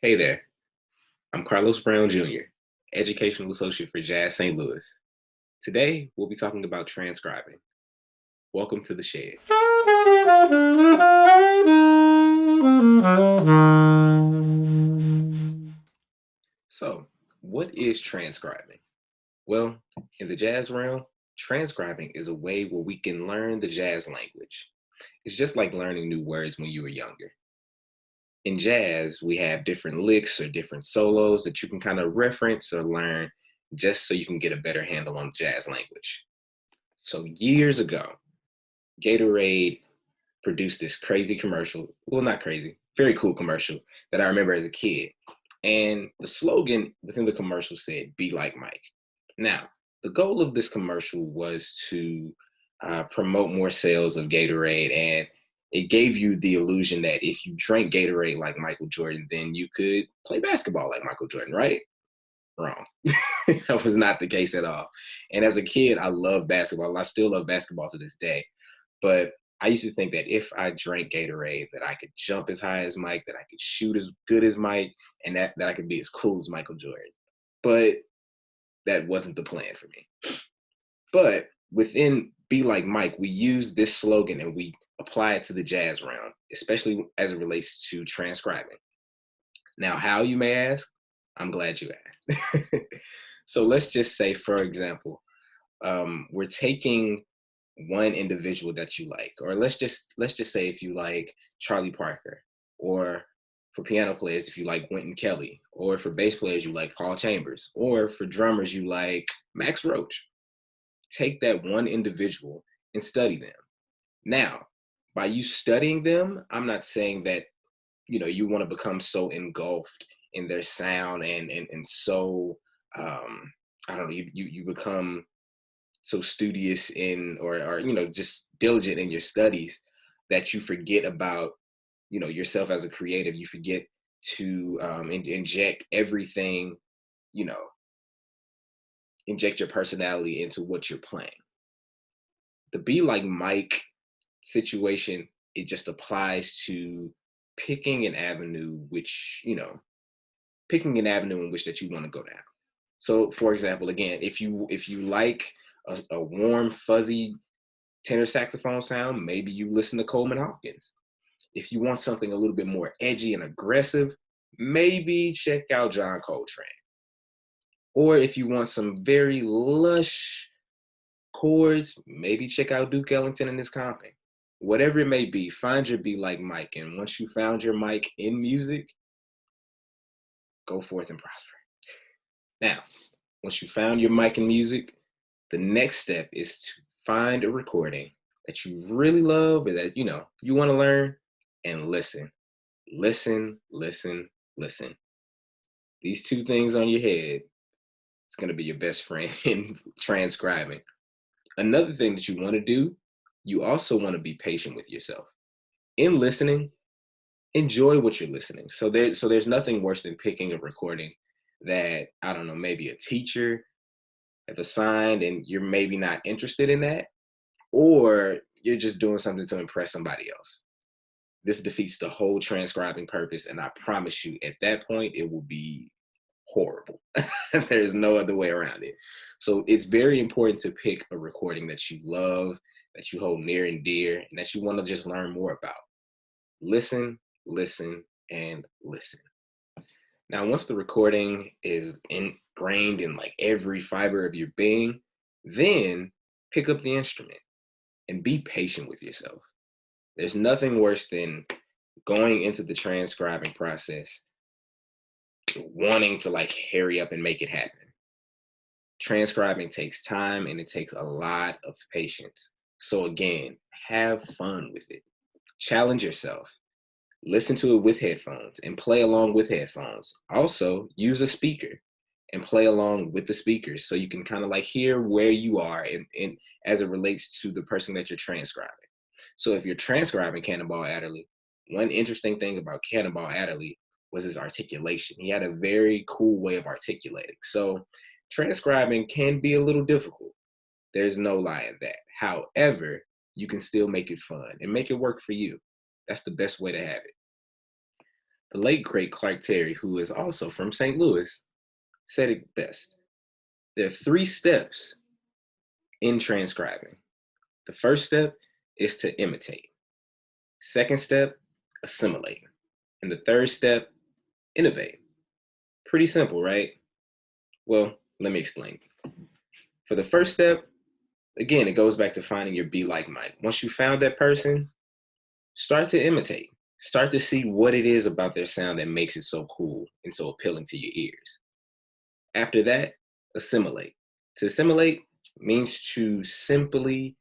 Hey there, I'm Carlos Brown Jr., Educational Associate for Jazz St. Louis. Today, we'll be talking about transcribing. Welcome to the Shed. So, what is transcribing? Well, in the jazz realm, transcribing is a way where we can learn the jazz language. It's just like learning new words when you were younger. In jazz, we have different licks or different solos that you can kind of reference or learn just so you can get a better handle on jazz language. So years ago, Gatorade produced this crazy commercial. Well, not crazy, very cool commercial that I remember as a kid. And the slogan within the commercial said, "Be like Mike." Now, the goal of this commercial was to promote more sales of Gatorade. And it gave you the illusion that if you drank Gatorade like Michael Jordan, then you could play basketball like Michael Jordan, right? Wrong. That was not the case at all. And as a kid, I love basketball. I still love basketball to this day. But I used to think that if I drank Gatorade, that I could jump as high as Mike, that I could shoot as good as Mike, and that I could be as cool as Michael Jordan. But that wasn't the plan for me. But within Be Like Mike, we use this slogan and we apply it to the jazz round, especially as it relates to transcribing. Now, how, you may ask? I'm glad you asked. So let's just say, for example, we're taking one individual that you like, or let's just say if you like Charlie Parker, or for piano players if you like Wynton Kelly, or for bass players you like Paul Chambers, or for drummers you like Max Roach. Take that one individual and study them. Now, by you studying them, I'm not saying that you want to become so engulfed in their sound and so I don't know, you become so studious in or just diligent in your studies that you forget about yourself as a creative. You forget to inject everything, you know inject your personality into what you're playing. The Be Like Mike situation, it just applies to picking an avenue picking an avenue in which that you want to go down. So for example, again, if you like a warm fuzzy tenor saxophone sound, maybe you listen to Coleman Hawkins. If you want something a little bit more edgy and aggressive, maybe check out John Coltrane. Or if you want some very lush chords, maybe check out Duke Ellington and his comping. Whatever it may be, find your Be Like Mike. And once you found your Mike in music, go forth and prosper. Now, once you found your mic in music, the next step is to find a recording that you really love or that you want to learn, and listen. Listen, listen, listen. These two things on your head, it's going to be your best friend in transcribing. Another thing that you want to do, you also want to be patient with yourself. In listening, enjoy what you're listening. So there's nothing worse than picking a recording that, I don't know, maybe a teacher have assigned and you're maybe not interested in that, or you're just doing something to impress somebody else. This defeats the whole transcribing purpose, and I promise you, at that point, it will be horrible. There's no other way around it. So it's very important to pick a recording that you love, that you hold near and dear, and that you want to just learn more about. Listen, listen, and listen. Now, once the recording is ingrained in like every fiber of your being, then pick up the instrument and be patient with yourself. There's nothing worse than going into the transcribing process wanting to like hurry up and make it happen. Transcribing takes time and it takes a lot of patience. So again, have fun with it. Challenge yourself. Listen to it with headphones and play along with headphones. Also, use a speaker and play along with the speakers so you can kind of like hear where you are in as it relates to the person that you're transcribing. So if you're transcribing Cannonball Adderley, one interesting thing about Cannonball Adderley was his articulation. He had a very cool way of articulating. So transcribing can be a little difficult. There's no lie in that. However, you can still make it fun and make it work for you. That's the best way to have it. The late great Clark Terry, who is also from St. Louis, said it best. There are 3 steps in transcribing. The first step is to imitate. Second step, assimilate. And the third step, innovate. Pretty simple, right? Well, let me explain. For the first step, again, it goes back to finding your be like Mike. Once you found that person, start to imitate. Start to see what it is about their sound that makes it so cool and so appealing to your ears. After that, assimilate. To assimilate means to simply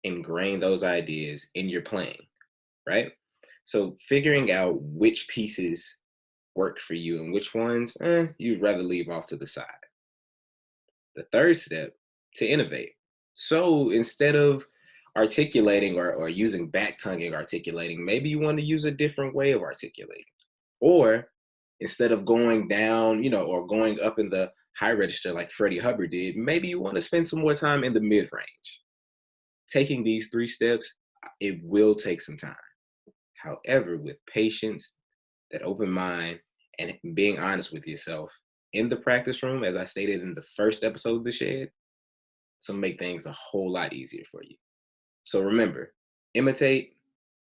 ingrain those ideas in your playing, right? So figuring out which pieces work for you and which ones you'd rather leave off to the side. The third step, to innovate. So instead of articulating or using back tonguing articulating, maybe you want to use a different way of articulating. Or instead of going down, or going up in the high register like Freddie Hubbard did, maybe you want to spend some more time in the mid range. Taking these 3 steps, it will take some time. However, with patience, that open mind, and being honest with yourself in the practice room, as I stated in the first episode of The Shed, it's gonna make things a whole lot easier for you. So remember, imitate,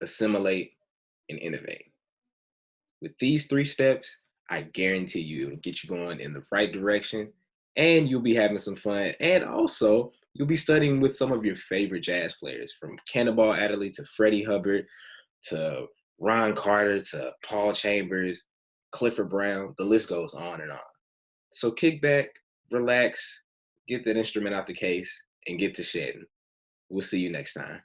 assimilate, and innovate. With these 3 steps, I guarantee you it'll get you going in the right direction, and you'll be having some fun. And also, you'll be studying with some of your favorite jazz players, from Cannonball Adderley to Freddie Hubbard to Ron Carter to Paul Chambers, Clifford Brown. The list goes on and on. So kick back, relax, get that instrument out the case, and get to shedding. We'll see you next time.